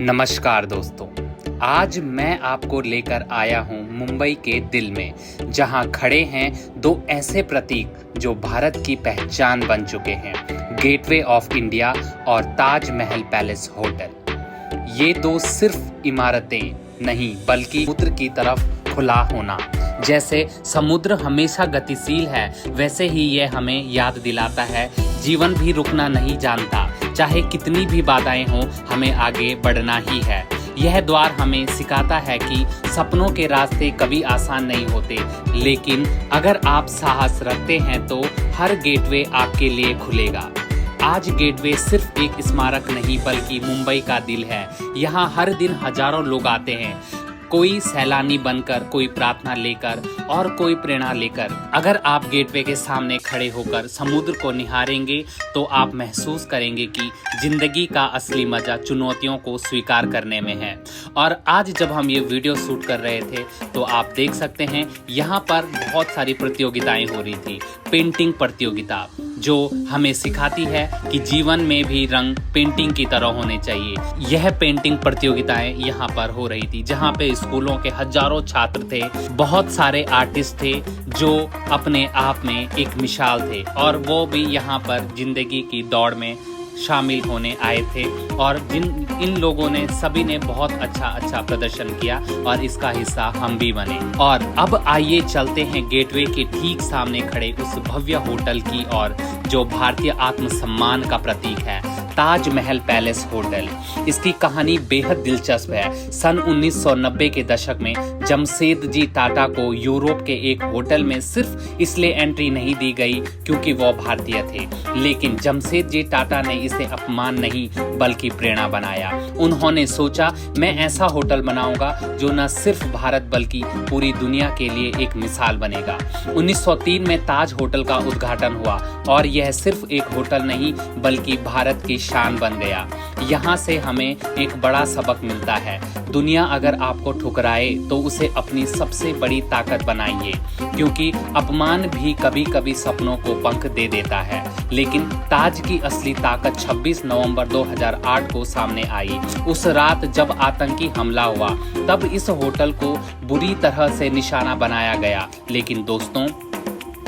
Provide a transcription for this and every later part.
नमस्कार दोस्तों, आज मैं आपको लेकर आया हूं मुंबई के दिल में, जहां खड़े हैं दो ऐसे प्रतीक जो भारत की पहचान बन चुके हैं, गेटवे ऑफ इंडिया और ताज महल पैलेस होटल। ये दो सिर्फ इमारतें नहीं बल्कि समुद्र की तरफ खुला होना। जैसे समुद्र हमेशा गतिशील है, वैसे ही ये हमें याद दिलाता है जीवन भी रुकना नहीं जानता, चाहे कितनी भी बाधाएं हों हमें आगे बढ़ना ही है। यह द्वार हमें सिखाता है कि सपनों के रास्ते कभी आसान नहीं होते, लेकिन अगर आप साहस रखते हैं तो हर गेटवे आपके लिए खुलेगा। आज गेटवे सिर्फ एक स्मारक नहीं बल्कि मुंबई का दिल है। यहाँ हर दिन हजारों लोग आते हैं, कोई सैलानी बनकर, कोई प्रार्थना लेकर और कोई प्रेरणा लेकर। अगर आप गेटवे के सामने खड़े होकर समुद्र को निहारेंगे तो आप महसूस करेंगे कि जिंदगी का असली मजा चुनौतियों को स्वीकार करने में है। और आज जब हम ये वीडियो शूट कर रहे थे तो आप देख सकते हैं यहाँ पर बहुत सारी प्रतियोगिताएं हो रही थी। पेंटिंग प्रतियोगिता जो हमें सिखाती है कि जीवन में भी रंग पेंटिंग की तरह होने चाहिए। यह पेंटिंग प्रतियोगिताएं यहाँ पर हो रही थी, जहाँ पे स्कूलों के हजारों छात्र थे, बहुत सारे आर्टिस्ट थे जो अपने आप में एक मिसाल थे, और वो भी यहाँ पर जिंदगी की दौड़ में शामिल होने आए थे। और इन लोगों ने सभी ने बहुत अच्छा प्रदर्शन किया और इसका हिस्सा हम भी बने। और अब आइए चलते हैं गेटवे के ठीक सामने खड़े उस भव्य होटल की ओर जो भारतीय आत्मसम्मान का प्रतीक है, ताज महल पैलेस होटल। इसकी कहानी बेहद दिलचस्प है। सन 1990 के दशक में जमशेदजी टाटा को यूरोप के एक होटल में सिर्फ इसलिए एंट्री नहीं दी गई क्योंकि वो भारतीय थे, लेकिन जमशेदजी टाटा ने इसे अपमान नहीं बल्कि प्रेरणा बनाया। उन्होंने सोचा, मैं ऐसा होटल बनाऊंगा जो न सिर्फ भारत बल्कि पूरी दुनिया के लिए एक मिसाल बनेगा। 1903 में ताज होटल का उद्घाटन हुआ और यह सिर्फ एक होटल नहीं बल्कि भारत की शान बन गया। यहाँ से हमें एक बड़ा सबक मिलता है, दुनिया अगर आपको ठुकराए तो उसे अपनी सबसे बड़ी ताकत बनाइए, क्योंकि अपमान भी कभी कभी सपनों को पंख दे देता है। लेकिन ताज की असली ताकत 26 नवंबर 2008 को सामने आई। उस रात जब आतंकी हमला हुआ तब इस होटल को बुरी तरह से निशाना बनाया गया, लेकिन दोस्तों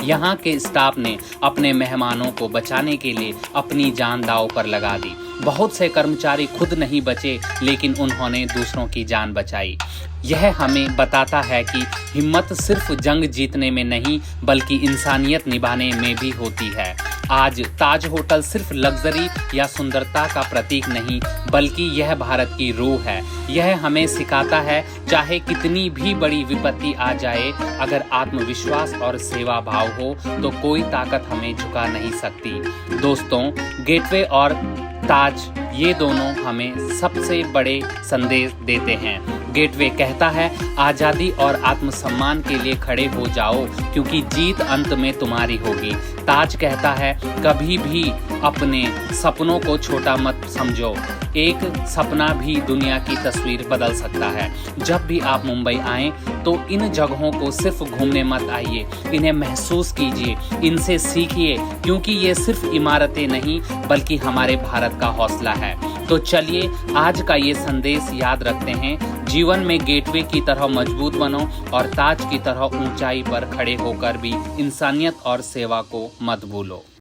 यहाँ के स्टाफ ने अपने मेहमानों को बचाने के लिए अपनी जान दांव पर लगा दी। बहुत से कर्मचारी खुद नहीं बचे, लेकिन उन्होंने दूसरों की जान बचाई। यह हमें बताता है कि हिम्मत सिर्फ जंग जीतने में नहीं बल्कि इंसानियत निभाने में भी होती है। आज ताज होटल सिर्फ लग्जरी या सुंदरता का प्रतीक नहीं बल्कि यह भारत की रूह है। यह हमें सिखाता है, चाहे कितनी भी बड़ी विपत्ति आ जाए, अगर आत्मविश्वास और सेवा भाव हो तो कोई ताकत हमें झुका नहीं सकती। दोस्तों, गेटवे और ताज ये दोनों हमें सबसे बड़े संदेश देते हैं। गेटवे कहता है, आजादी और आत्मसम्मान के लिए खड़े हो जाओ क्योंकि जीत अंत में तुम्हारी होगी। ताज कहता है, कभी भी अपने सपनों को छोटा मत समझो, एक सपना भी दुनिया की तस्वीर बदल सकता है। जब भी आप मुंबई आएं तो इन जगहों को सिर्फ घूमने मत आइए, इन्हें महसूस कीजिए, इनसे सीखिए, क्योंकि ये सिर्फ इमारतें नहीं बल्कि हमारे भारत का हौसला है। तो चलिए आज का ये संदेश याद रखते हैं, जीवन में गेटवे की तरह मजबूत बनो और ताज की तरह ऊंचाई पर खड़े होकर भी इंसानियत और सेवा को मत भूलो।